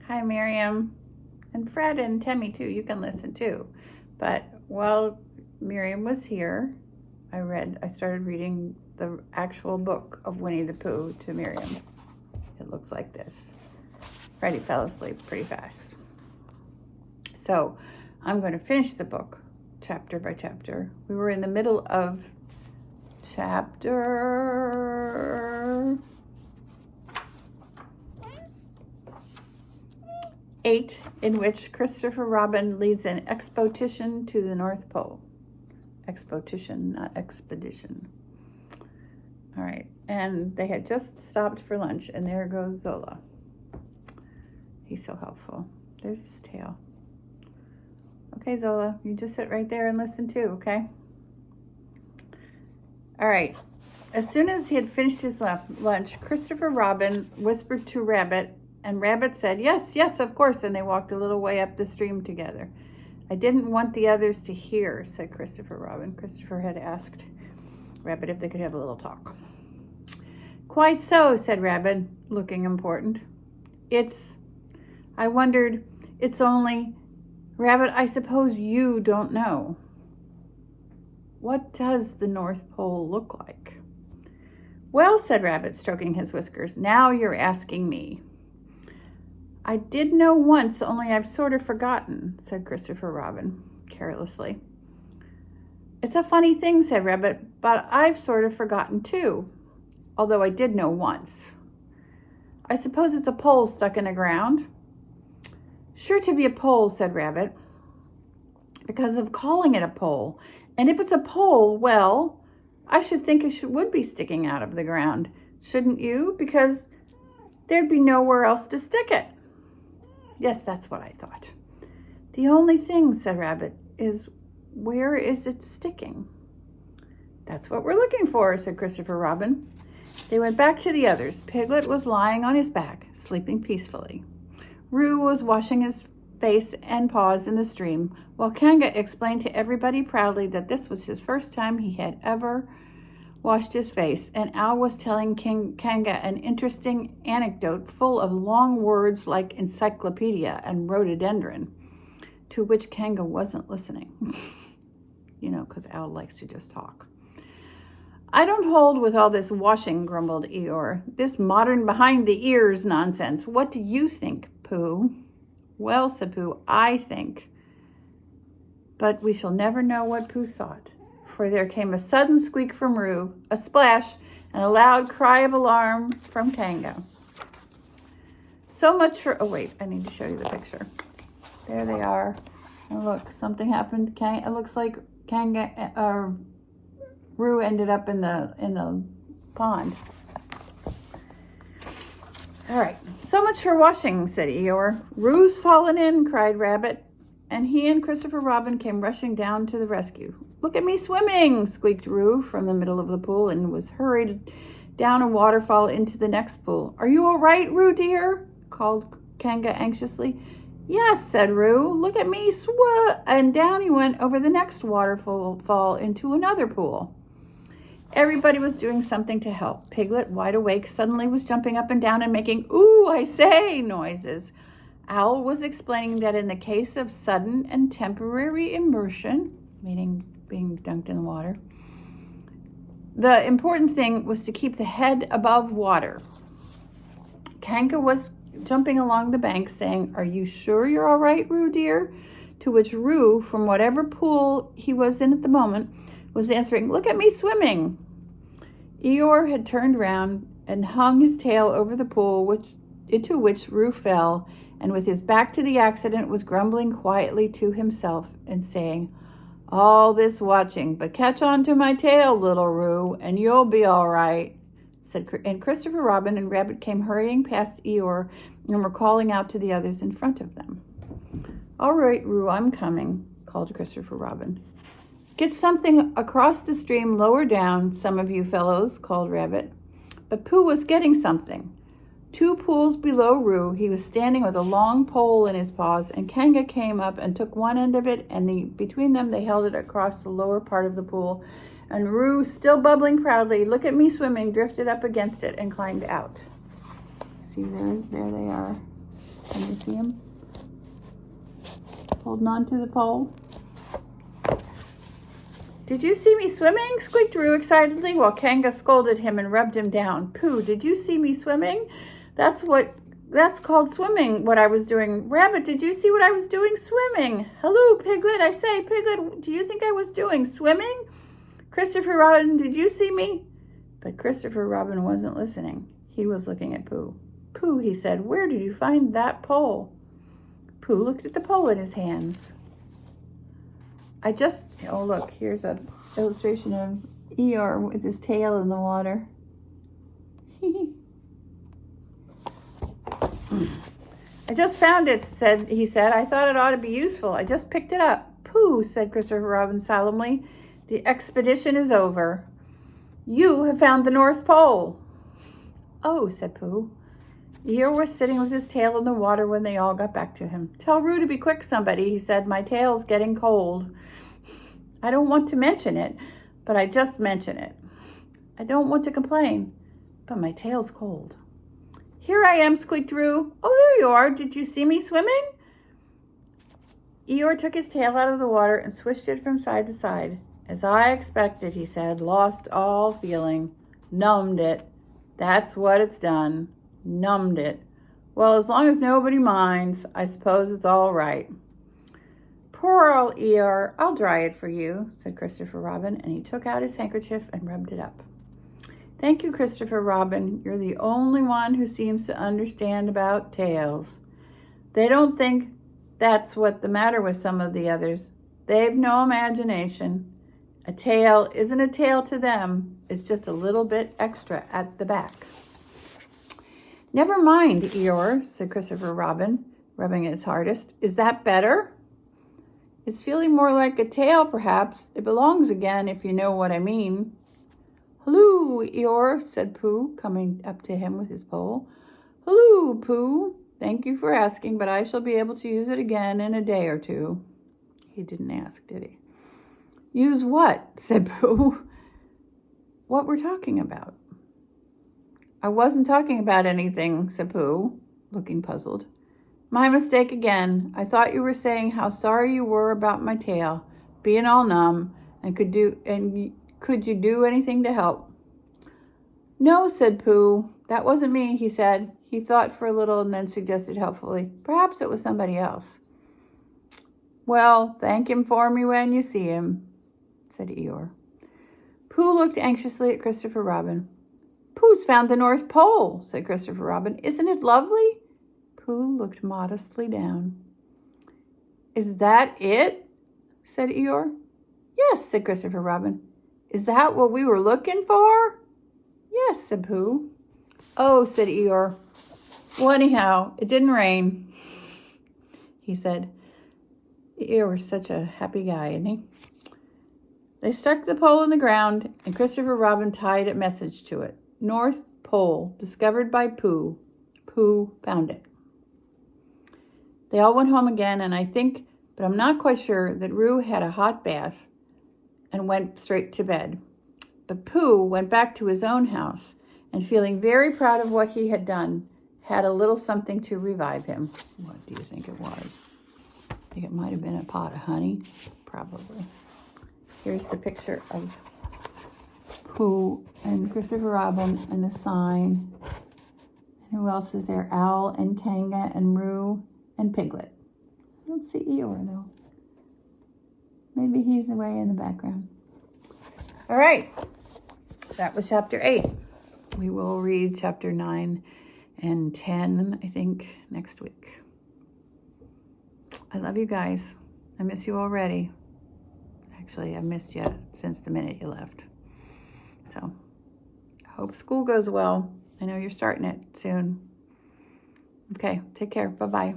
Hi, Miriam. And Fred and Temmie, too. You can listen, too. But while Miriam was here, I started reading the actual book of Winnie the Pooh to Miriam. It looks like this. Freddie fell asleep pretty fast. So I'm going to finish the book chapter by chapter. We were in the middle of chapter 8, in which Christopher Robin leads an expedition to the North Pole. Expedition, not expedition. All right, and they had just stopped for lunch, and there goes Zola. He's so helpful. There's his tail. Okay, Zola, you just sit right there and listen too, okay? All right. As soon as he had finished his lunch, Christopher Robin whispered to Rabbit, and Rabbit said, yes, yes, of course, and they walked a little way up the stream together. I didn't want the others to hear, said Christopher Robin. Christopher had asked Rabbit if they could have a little talk. Quite so, said Rabbit, looking important. I wondered, it's only, Rabbit, I suppose you don't know. What does the North Pole look like? Well, said Rabbit, stroking his whiskers, now you're asking me. I did know once, only I've sort of forgotten, said Christopher Robin carelessly. It's a funny thing, said Rabbit, but I've sort of forgotten too, although I did know once. I suppose it's a pole stuck in the ground. Sure to be a pole, said Rabbit, because of calling it a pole. And if it's a pole, well, I should think it would be sticking out of the ground, shouldn't you? Because there'd be nowhere else to stick it. Yes, that's what I thought. The only thing, said Rabbit, is where is it sticking? That's what we're looking for, said Christopher Robin. They went back to the others. Piglet was lying on his back, sleeping peacefully. Roo was washing his face and paws in the stream, while Kanga explained to everybody proudly that this was his first time he had ever washed his face, and Al was telling Kanga an interesting anecdote full of long words like encyclopedia and rhododendron, to which Kanga wasn't listening. Because Al likes to just talk. I don't hold with all this washing, grumbled Eeyore. This modern behind-the-ears nonsense. What do you think, Pooh? Well, said Pooh, I think. But we shall never know what Pooh thought, for there came a sudden squeak from Roo, a splash, and a loud cry of alarm from Kanga. So much for... Oh, wait, I need to show you the picture. There they are. And look, something happened. It looks like Roo ended up in the pond. All right, so much for washing, said Eeyore. Roo's fallen in, cried Rabbit, and he and Christopher Robin came rushing down to the rescue. Look at me swimming, squeaked Roo from the middle of the pool and was hurried down a waterfall into the next pool. Are you all right, Roo dear? Called Kanga anxiously. Yes, said Roo. Look at me and down he went over the next waterfall into another pool. Everybody was doing something to help. Piglet, wide awake, suddenly was jumping up and down and making, ooh, I say, noises. Owl was explaining that in the case of sudden and temporary immersion, meaning being dunked in the water, the important thing was to keep the head above water. Kanga was jumping along the bank saying, are you sure you're all right, Roo dear? To which Roo, from whatever pool he was in at the moment, was answering, look at me swimming. Eeyore had turned round and hung his tail over the pool into which Roo fell, and with his back to the accident was grumbling quietly to himself and saying, all this watching, but catch on to my tail, little Roo, and you'll be all right. And Christopher Robin and Rabbit came hurrying past Eeyore and were calling out to the others in front of them. All right, Roo, I'm coming, called Christopher Robin. Get something across the stream lower down, some of you fellows, called Rabbit. But Pooh was getting something. 2 pools below Roo, he was standing with a long pole in his paws, and Kanga came up and took one end of it, and between them they held it across the lower part of the pool. And Roo, still bubbling proudly, look at me swimming, drifted up against it and climbed out. See there they are. Can you see him? Holding on to the pole. Did you see me swimming? Squeaked Roo excitedly while Kanga scolded him and rubbed him down. Pooh, did you see me swimming? That's called swimming, what I was doing. Rabbit, did you see what I was doing? Swimming. Hello, Piglet. I say, Piglet, do you think I was doing swimming? Christopher Robin, did you see me? But Christopher Robin wasn't listening. He was looking at Pooh. Pooh, he said, where did you find that pole? Pooh looked at the pole in his hands. Oh look, here's an illustration of Eeyore with his tail in the water. I just found it, he said. I thought it ought to be useful. I just picked it up. Pooh, said Christopher Robin solemnly. The expedition is over. You have found the North Pole. Oh, said Pooh. Eeyore was sitting with his tail in the water when they all got back to him. Tell Roo to be quick, somebody, he said. My tail's getting cold. I don't want to mention it, but I just mention it. I don't want to complain, but my tail's cold. Here I am, squeaked Roo. Oh, there you are. Did you see me swimming? Eeyore took his tail out of the water and swished it from side to side. As I expected, he said, lost all feeling, numbed it. That's what it's done. Numbed it. Well, as long as nobody minds, I suppose it's all right. Poor old Eeyore, I'll dry it for you, said Christopher Robin, and he took out his handkerchief and rubbed it up. Thank you, Christopher Robin. You're the only one who seems to understand about tails. They don't think that's what's the matter with some of the others. They've no imagination. A tail isn't a tail to them. It's just a little bit extra at the back. Never mind, Eeyore, said Christopher Robin, rubbing its hardest. Is that better? It's feeling more like a tail, perhaps. It belongs again, if you know what I mean. Hello, Eeyore, said Pooh, coming up to him with his pole. Hello, Pooh. Thank you for asking, but I shall be able to use it again in a day or two. He didn't ask, did he? Use what? Said Pooh. What we're talking about. I wasn't talking about anything, said Pooh, looking puzzled. My mistake again. I thought you were saying how sorry you were about my tail, being all numb, and could you do anything to help? No, said Pooh. That wasn't me, he said. He thought for a little and then suggested helpfully, perhaps it was somebody else. Well, thank him for me when you see him, said Eeyore. Pooh looked anxiously at Christopher Robin. Pooh's found the North Pole, said Christopher Robin. Isn't it lovely? Pooh looked modestly down. Is that it? Said Eeyore. Yes, said Christopher Robin. Is that what we were looking for? Yes, said Pooh. Oh, said Eeyore. Well, anyhow, it didn't rain, he said. Eeyore was such a happy guy, isn't he? They stuck the pole in the ground, and Christopher Robin tied a message to it. North Pole, discovered by Pooh. Pooh found it. They all went home again, and I think, but I'm not quite sure, that Roo had a hot bath and went straight to bed. But Pooh went back to his own house, and feeling very proud of what he had done, had a little something to revive him. What do you think it was? I think it might have been a pot of honey. Probably. Here's the picture of Pooh and Christopher Robin and the sign. And who else is there? Owl and Kanga and Roo and Piglet. I don't see Eeyore though. Maybe he's away in the background. All right. That was chapter 8. We will read chapter 9 and 10, I think, next week. I love you guys. I miss you already. Actually, I've missed you since the minute you left. So, I hope school goes well. I know you're starting it soon. Okay, take care. Bye-bye.